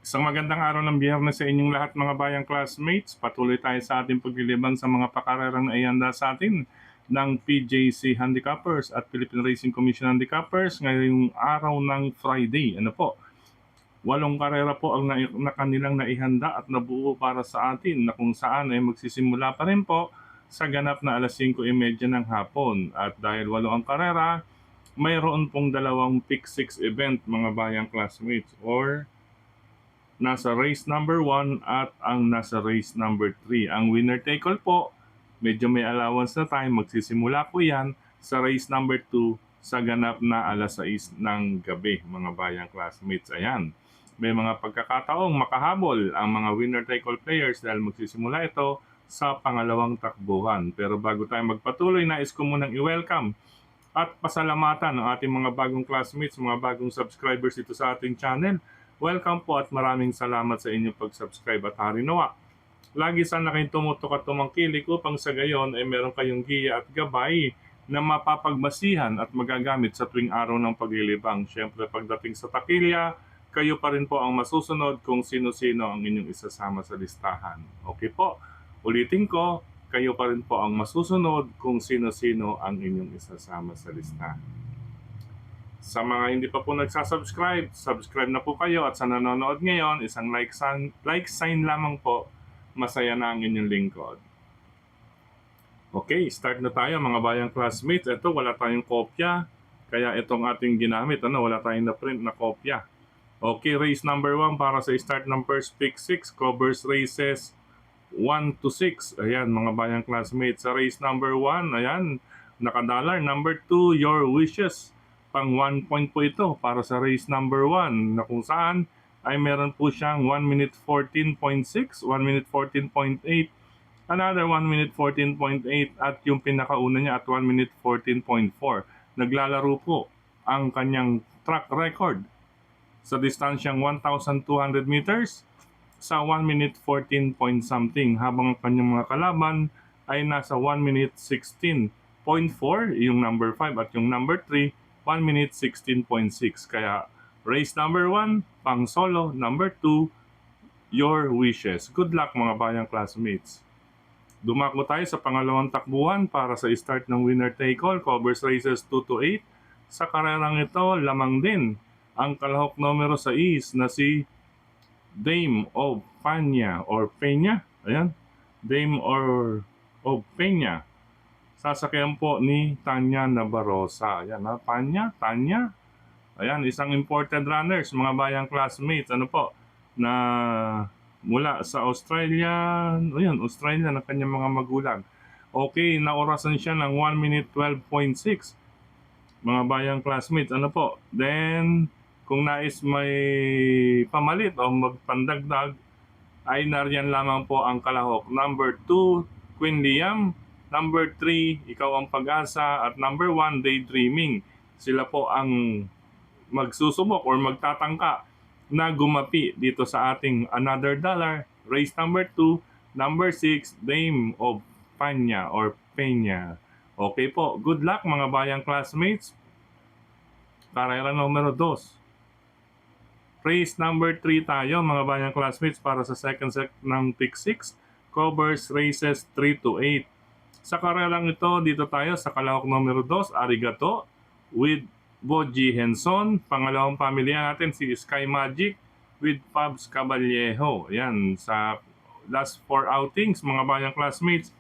Isang magandang araw ng Biyernes sa inyong lahat mga bayang classmates. Patuloy tayo sa ating paglilibang sa mga pakarerang na ihanda sa atin ng PJC Handicappers at Philippine Racing Commission Handicappers ngayong araw ng Friday. Ano po? 8 karera po ang na kanilang naihanda at nabuo para sa atin na kung saan ay magsisimula pa rin po sa ganap na alas 5:30 ng hapon. At dahil 8 ang karera, mayroon pong dalawang pick 6 event mga bayang classmates or nasa race number 1 at ang nasa race number 3. Ang winner take all po, medyo may allowance na time, magsisimula po yan sa race number 2 sa ganap na alas 6 ng gabi, mga bayang classmates. Ayan, may mga pagkakataong makahabol ang mga winner take all players dahil magsisimula ito sa pangalawang takbuhan. Pero bago tayo magpatuloy, nais ko munang i-welcome at pasalamatan ang ating mga bagong classmates, mga bagong subscribers dito sa ating channel. Welcome po at maraming salamat sa inyong pag-subscribe at hari nawa. Lagi sana kayong tumutok at tumangkilik upang sa gayon ay meron kayong giya at gabay na mapapagmasihan at magagamit sa tuwing araw ng paglilibang. Siyempre pagdating sa takilya, kayo pa rin po ang masusunod kung sino-sino ang inyong isasama sa listahan. Okay po, ulitin ko, kayo pa rin po ang masusunod kung sino-sino ang inyong isasama sa listahan. Sa mga hindi pa po nagsasubscribe, subscribe na po kayo at sa nanonood ngayon, isang like sign lamang po, masaya na ang inyong lingkod. Okay, start na tayo mga bayang classmates. Ito, wala tayong kopya, kaya itong ating ginamit, wala tayong na-print na kopya. Okay, race number 1 para sa start ng first pick 6, covers races 1 to 6. Ayan mga bayang classmates, sa race number 1, ayan, nakadalar. Number 2, Your Wishes. Pang 1 point po ito para sa race number 1 na kung saan ay meron po siyang 1 minute 14.6, 1 minute 14.8, another 1 minute 14.8 at yung pinakauna niya at 1 minute 14.4. Naglalaro po ang kanyang track record sa distansyang 1,200 meters sa 1 minute 14 point something habang ang kanyang mga kalaban ay nasa 1 minute 16.4 yung number 5 at yung number 3 1 minute 16.6. Kaya race number 1 pang solo, number 2 Your Wishes. Good luck mga bayang classmates. Dumako tayo sa pangalawang takbuhan para sa start ng winner take all, covers races 2 to 8. Sa karerang ito lamang din ang kalahok numero 6 na si Dame of Panya or Peña. Ayan, Dame of Peña. Sasakyan po ni Tanya Nabarosa. Ayan ha, Tanya. Ayan, isang imported runners, mga bayang classmates. Ano po, na mula sa Australia. Ayan, Australia ng kanyang mga magulang. Okay, naorasan siya ng 1 minute 12.6. Mga bayang classmates, ano po. Then, kung nais may pamalit o magpandagdag, ay nariyan lamang po ang kalahok. Number 2, Queen Liam. Number 3, Ikaw ang Pag-asa. At number 1, Daydreaming. Sila po ang magsusubok or magtatangka na gumapi dito sa ating Another Dollar. Race number 2, number 6, Dame of Panya or Peña. Okay po, good luck mga bayang classmates. Karera numero 2. Race number 3 tayo mga bayang classmates para sa second set ng pick 6. Covers races 3 to 8. Sa karerang ito, dito tayo sa kalahok numero 2, Arigato with Boji Henson. Pangalawang pamilya natin si Sky Magic with Pabs Caballejo. Ayan, sa last 4 outings mga bayang classmates,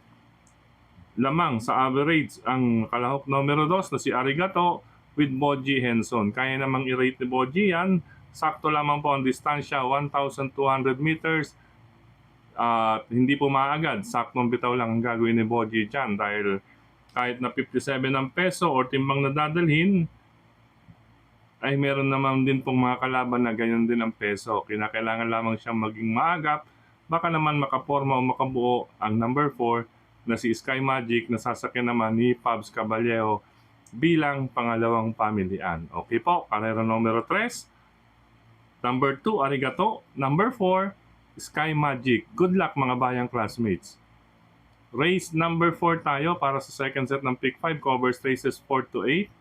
lamang sa average ang kalahok numero 2 na si Arigato with Boji Henson. Kaya namang i-rate ni Boji yan. Sakto lamang po ang distansya, 1,200 meters. At hindi po maagad, saktong bitaw lang ang gagawin ni Boji dyan dahil kahit na 57 ang peso or timbang na dadalhin, ay meron naman din pong mga kalaban na ganyan din ang peso. Kinakailangan lamang siyang maging maagap, baka naman makaporma o makabuo ang number 4 na si Sky Magic na sasakyan naman ni Pabs Caballejo bilang pangalawang pamilian. Okay po, karera numero 3. Number 2, Arigato. Number 4, Sky Magic. Good luck mga bayang classmates. Race number 4 tayo para sa second set ng pick 5, covers races 4 to 8.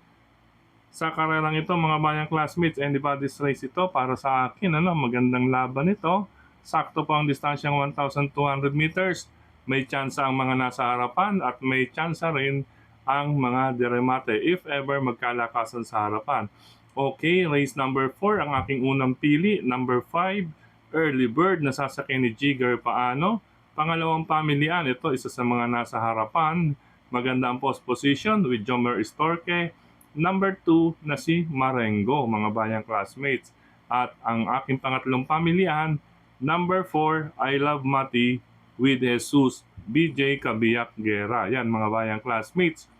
sa karerang ito mga bayang classmates. Anybody's race ito para sa akin. Magandang laban ito. Sakto po ang distansyang 1,200 meters. May tsansa ang mga nasa harapan at may tsansa rin ang mga diremate if ever magkalakasan sa harapan. Okay, race number 4 ang aking unang pili. Number 5, Early Bird, nasasakyan ni Jigger Paano. Pangalawang pamilian, ito isa sa mga nasa harapan. Maganda ang post position with Jomer Storke. Number 2 na si Marengo, mga bayang classmates. At ang aking pangatlong pamilihan, number 4, I Love Mati with Jesus BJ Kabiyak Guerra. Yan mga bayang classmates.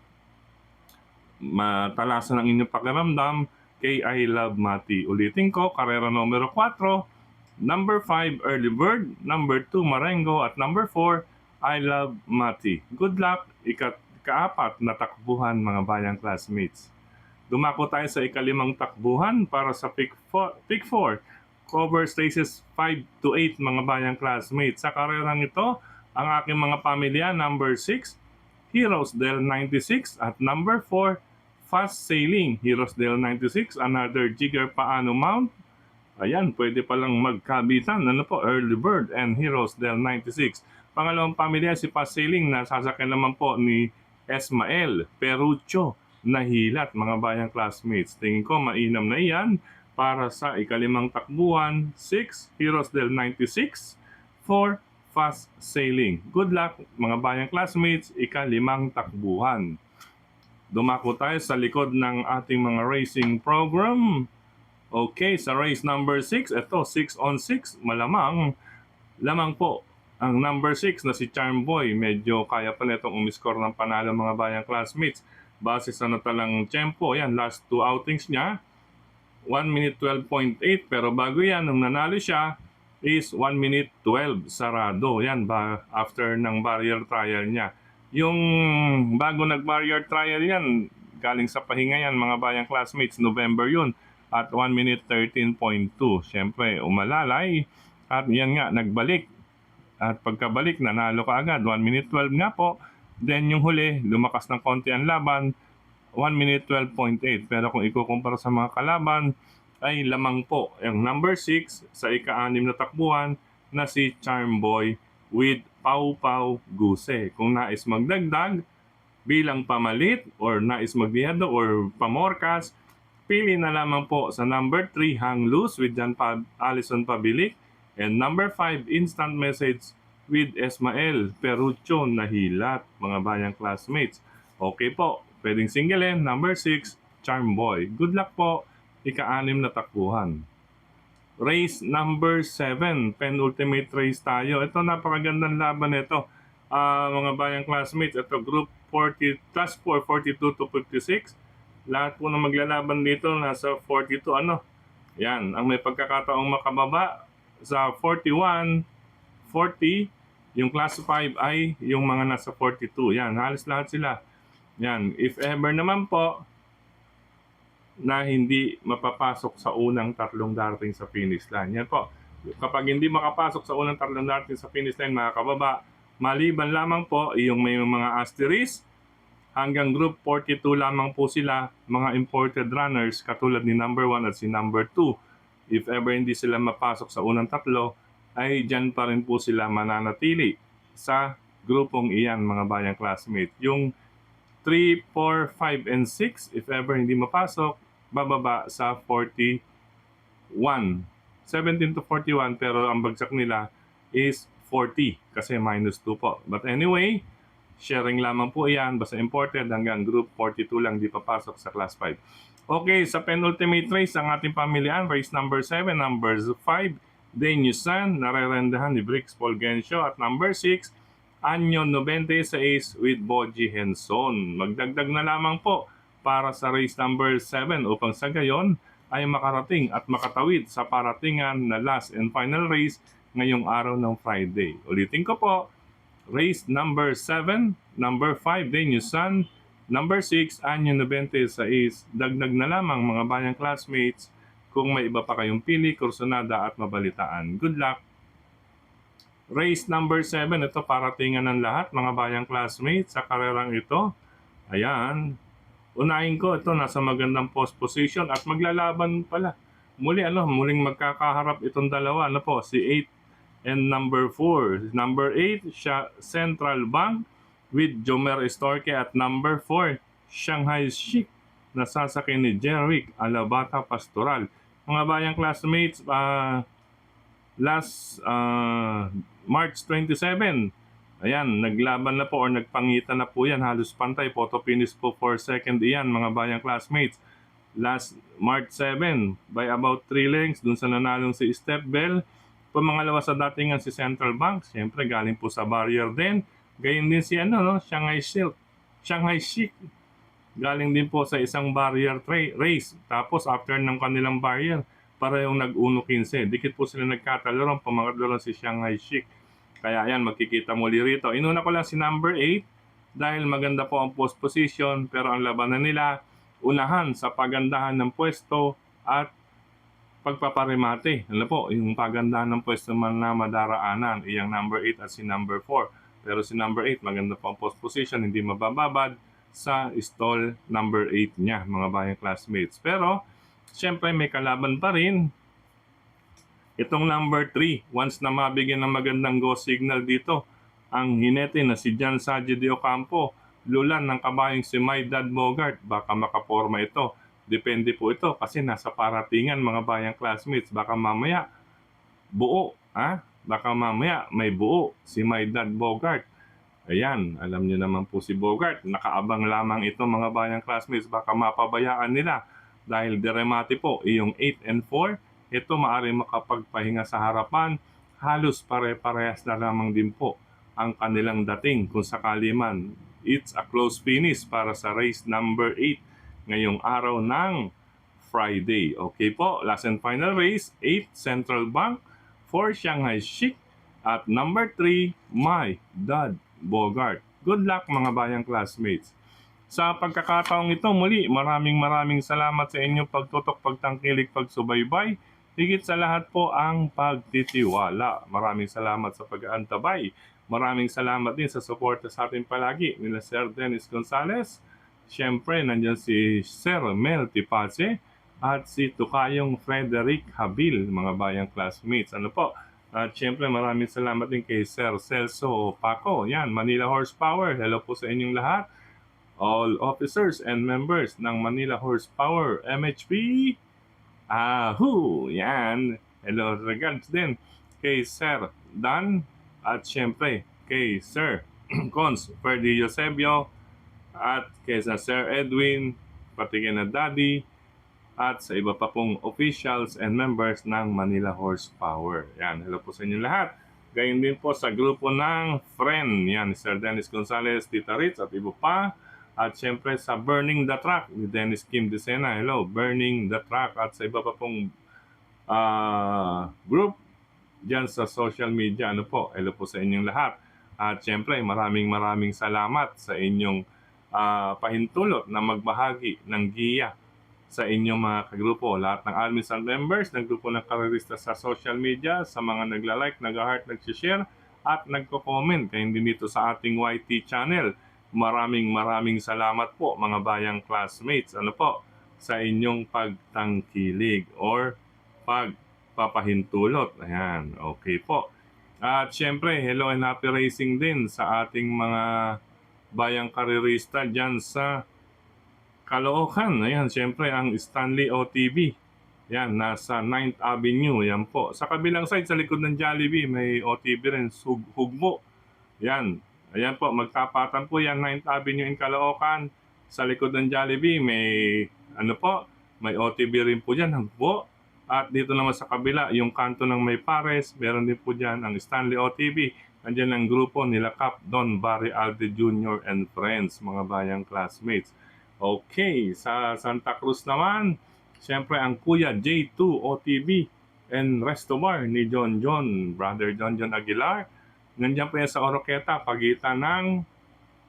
Matalasan ang inyong pakiramdam kay I Love Mati. Ulitin ko, karera numero 4, number 5, Early Bird, number 2, Marengo, at number 4, I Love Mati. Good luck, ikaapat na takbuhan mga bayang classmates. Dumako tayo sa ikalimang takbuhan para sa pick 4. Cover races 5 to 8 mga bayang classmates. Sa karerang ito, ang aking mga pamilya, number 6, Heroes Del 96, at number 4, Fast Sailing. Heroes Del 96, another Jigger Paano mount. Ayan, pwede palang magkabitan. Early Bird and Heroes Del 96. Pangalawang pamilya, si Fast Sailing, na sasakyan naman po ni Esmael Perucho na hilat mga bayang classmates. Tingin ko mainam na iyan para sa ikalimang takbuhan. 6, Heroes Del 96, 4, Fast Sailing. Good luck mga bayang classmates, ikalimang takbuhan. Dumako tayo sa likod ng ating mga racing program. Okay, sa race number 6, ito 6 on 6, lamang po ang number 6 na si Charm Boy. Medyo kaya pala itong umiscore ng panalo mga bayang classmates. Base sa natalang tempo, yan, last 2 outings niya, 1 minute 12.8. Pero bago yan, nung nanalo siya, is 1 minute 12 sarado. Yan, after ng barrier trial niya. Yung bago nag-barrier trial yan, galing sa pahinga yan, mga bayang classmates, November yun, at 1 minute 13.2. Siyempre, umalalay, at yan nga, nagbalik. At pagkabalik, nanalo ka agad, 1 minute 12 nga po. Then yung huli, lumakas ng konti ang laban, 1 minute 12.8. Pero kung ikukumpara sa mga kalaban, ay lamang po ang number 6 sa ika-6 na takbuhan na si Charm Boy with Pau Pau Guse. Kung nais magdagdag bilang pamalit or nais magdiyado or pamorkas, pili na lamang po sa number 3, Hang Loose with Alison Pabilik, and number 5, Instant Message with Esmael Perucho na hilat mga bayang classmates. Okay po, pwedeng singlein, number 6, Charm Boy. Good luck po, ika-6 na takbuhan. Race number 7, penultimate race tayo. Ito, napakagandang laban nito. Mga bayang classmates, ito group 40, class 4, 42 to 56. Lahat po na maglalaban dito nasa 42 Yan, ang may pagkakataong makababa sa 41, 40, yung class 5 ay yung mga nasa 42. Yan, halos lahat sila. Yan, if ever naman po na hindi mapapasok sa unang tatlong darating sa finish line. Yan po. Kapag hindi makapasok sa unang tatlong darating sa finish line, mga kababa, maliban lamang po yung may mga asterisk, hanggang group 42 lamang po sila, mga imported runners katulad ni number 1 at si number 2. If ever hindi sila mapasok sa unang tatlo, ay dyan pa rin po sila mananatili sa grupong iyan mga bayang classmate. Yung 3, 4, 5, and 6, if ever hindi mapasok, bababa sa 41. 17 to 41, pero ang bagsak nila is 40 kasi minus 2 po. But anyway, sharing lamang po iyan, basta imported hanggang group 42 lang di papasok sa class 5. Okay, sa penultimate race ang ating pamilihan, race number 7, number 5, Denyusan, narerendahan ni Brix Fulgencio, at number 6, Anyon 96 with Boji Henson. Magdagdag na lamang po para sa race number 7 upang sa gayon ay makarating at makatawid sa paratingan na last and final race ngayong araw ng Friday. Ulitin ko po, race number 7, number 5, Denyusan, number 6, Anyon 96. Dagdag na lamang mga bayang classmates kung may iba pa kayong pili, kursunada at mabalitaan. Good luck! Race number 7, ito paratingan ng lahat mga bayang classmates sa karerang ito. Ayan, unahin ko ito, nasa magandang post position at maglalaban pala. Muling magkakaharap itong dalawa, si 8 and number 4. Number 8, siya Central Bank with Jomer Estorque at number 4, Shanghai Chic na sasakay ni Jeric Alabata Pastoral. Mga bayang classmates, last March 27, ayan, naglaban na po or nagpangitan na po yan, halos pantay, photo finish po for second iyan mga bayang classmates. Last March 7, by about 3 lengths, dun sa nanalong si Step Bell. Pamangalawa sa datingan si Central Bank, siyempre galing po sa barrier din. Gayon din si Shanghai Chic. Galing din po sa isang barrier race. Tapos after ng kanilang barrier, parehong nag-1.15. Dikit po sila nagkatalon, pamangatlo lang si Shanghai Chic. Kaya ayan, magkikita muli rito. Inuna ko lang si number 8 dahil maganda po ang post position, pero ang labanan nila, unahan sa pagandahan ng pwesto at pagpaparimate. Yung pagandahan ng pwesto man na madaraanan, iyang number 8 at si number 4. Pero si number 8, maganda po ang post position, hindi mabababad sa stall number 8 niya, mga bayang classmates. Pero, syempre may kalaban pa rin itong number 3. Once na mabigyan ng magandang go signal dito, ang hinete na si John Sadio de Ocampo, lulan ng kabayong si Maydad Bogart, baka makaporma ito. Depende po ito kasi nasa paratingan mga bayang classmates. Baka mamaya buo, Baka mamaya may buo si Maydad Bogart. Ayan, alam niyo naman po si Bogart. Nakaabang lamang ito mga bayang classmates. Baka mapabayaan nila dahil diremate po iyong 8 and 4. Ito maaari makapagpahinga sa harapan. Halos pare-parehas na lamang din po ang kanilang dating kung sakali man. It's a close finish para sa race number 8 ngayong araw ng Friday. Okay po, last and final race, 8 Central Bank, 4 Shanghai Chic, at number 3, Maydad Bogart. Good luck mga bayang classmates. Sa pagkakataong ito muli, maraming salamat sa inyong pagtutok, pagtangkilik, pagsubaybay. Higit sa lahat po ang pagtitiwala. Maraming salamat sa pag-aantabay. Maraming salamat din sa suporta sa atin palagi nila Sir Dennis Gonzales. Siyempre, nandiyan si Sir Mel Tipace at si Tukayong Frederick Habil, mga bayang classmates. At siyempre, maraming salamat din kay Sir Celso Paco. Yan, Manila Horsepower. Hello po sa inyong lahat. All officers and members ng Manila Horsepower MHP. Yan. Hello, regards din kay Sir Dan at siyempre kay Sir Cons Ferdy Eusebio at kay Sir Edwin, pati kay na Daddy, at sa iba pa pong officials and members ng Manila Horsepower. Yan, hello po sa inyo lahat. Gayon din po sa grupo ng friend, yan, Sir Dennis Gonzales, Tita Ritz, at iba pa. At syempre sa Burning the Track ni Dennis Kim Decena. Hello, Burning the Track. At sa iba pa pong group dyan sa social media. Hello po sa inyong lahat. At syempre, maraming salamat sa inyong pahintulot na magbahagi ng giya sa inyong mga kagrupo. Lahat ng admins and members ng grupo ng karerista sa social media, sa mga nagla-like, nag-heart, nag-share, at nagko-comment. Kaya din dito sa ating YT channel. Maraming salamat po mga bayang classmates. Sa inyong pagtangkilig or pagpapahintulot. Ayan, okay po. At syempre, hello and happy racing din sa ating mga bayang karerista dyan sa Caloocan. Ayan, syempre ang Stanley OTV. Yan, nasa 9th Avenue. Yan po. Sa kabilang side, sa likod ng Jollibee, may OTV rin, Hugbo. Yan. Ayan po, magtapatan po yan, 9th Avenue in Caloocan. Sa likod ng Jollibee, may OTV rin po dyan, Hugbo. At dito naman sa kabila, yung kanto ng May Pares, meron din po dyan ang Stanley OTV. Nandiyan ang grupo nila Cap Don Barry Alde Jr. and Friends, mga bayang classmates. Okay, sa Santa Cruz naman, siyempre ang Kuya J2 OTV and Resto Bar ni John, Brother John Aguilar. Nandiyan po yan sa Oroqueta, pagitan ng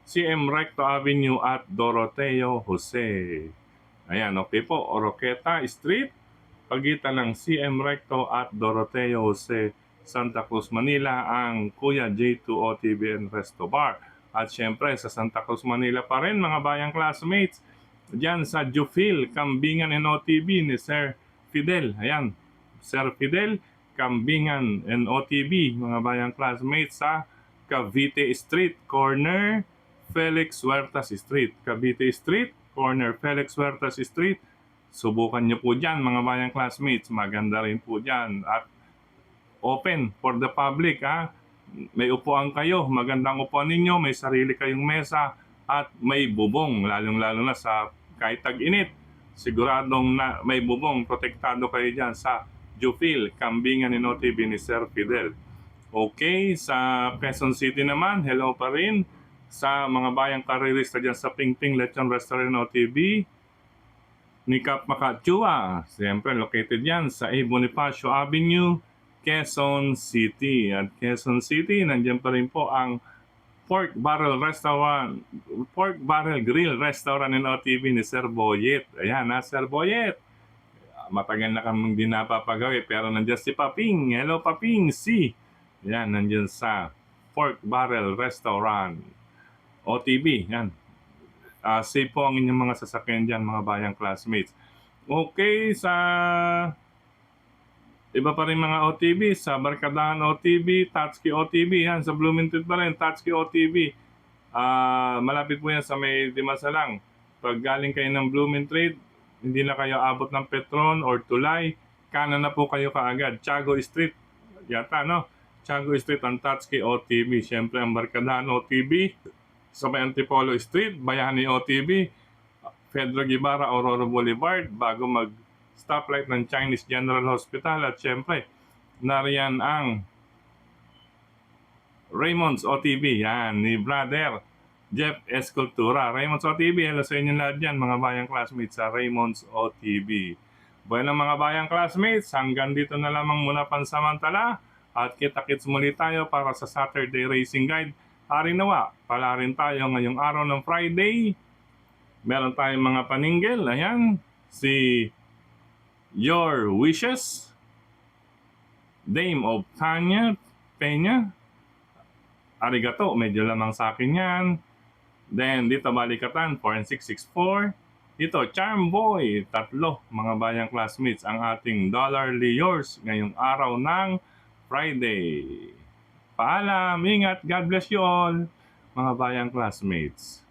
CM Recto Avenue at Doroteo Jose. Ayan, okay po, Oroqueta Street, pagitan ng CM Recto at Doroteo Jose, Santa Cruz, Manila, ang Kuya J2 OTV and Resto Bar. At syempre, sa Santa Cruz, Manila pa rin, mga bayang classmates, Diyan sa Jufil, Kambingan NOTB ni Sir Fidel. Ayan, Sir Fidel, Kambingan NOTB, mga bayang classmates sa Cavite Street, corner Felix Huertas Street. Cavite Street, corner Felix Huertas Street. Subukan nyo po dyan mga bayang classmates. Maganda rin po dyan. At open for the public ha. May upuan kayo, magandang upuan ninyo, may sarili kayong mesa at may bubong, lalong-lalo na sa kahit tag-init. Siguradong na may bubong, protektado kayo dyan sa Jufil, Kambingan NOTB ni Sir Fidel. Okay, sa Quezon City naman, hello pa rin sa mga bayang karirista dyan sa Pingping Lechon Restaurant NOTB ni Kap Makachua. Siyempre, located yan sa A. Bonifacio Avenue, Quezon City. At Quezon City, nandiyan pa rin po ang Pork Barrel Restaurant, Pork Barrel Grill Restaurant ng OTV ni Sir Boyet. Ayan na, Sir Boyet. Matagal na kaming di napapagawi, pero nandiyan si Paping. Hello, Paping. Si. Ayan, nandiyan sa Pork Barrel Restaurant. OTV, yan. Safe po ang inyong mga sasakyan dyan, mga bayang classmates. Okay, sa iba pa rin mga OTV, sa Barkadahan OTV, Tatsuki OTV, yan, sa Bloomington pa rin, Tatsuki OTV. Malapit po yan sa may Dimasalang. Pag galing kayo ng Bloomington, hindi na kayo abot ng Petron or Tulay, kanan na po kayo kaagad. Tiago Street, yata no? Tiago Street ang Tatsuki OTV. Siyempre ang Barkadahan OTV, sa may Antipolo Street, Bayani OTV, Pedro Guevara, Aurora Boulevard, bago mag stoplight ng Chinese General Hospital. At syempre, nariyan ang Raymond's OTV, yan, ni Brother Jeff Escultura. Raymond's OTV, hello sa inyo lahat dyan, mga bayang classmates sa Raymond's OTV. Bueno mga bayang classmates, hanggang dito na lamang muna pansamantala at kita-kits muli tayo para sa Saturday Racing Guide. Hari nawa, pala rin tayo ngayong araw ng Friday. Meron tayong mga paninggil, ayan, si Your Wishes, Dame of Tanya Peña, arigato, medyo lamang sa akin yan. Then dito Balikatan 4664, dito Charm Boy, tatlo mga bayang classmates ang ating dollarly yours ngayong araw ng Friday. Paalam, ingat, God bless you all mga bayang classmates.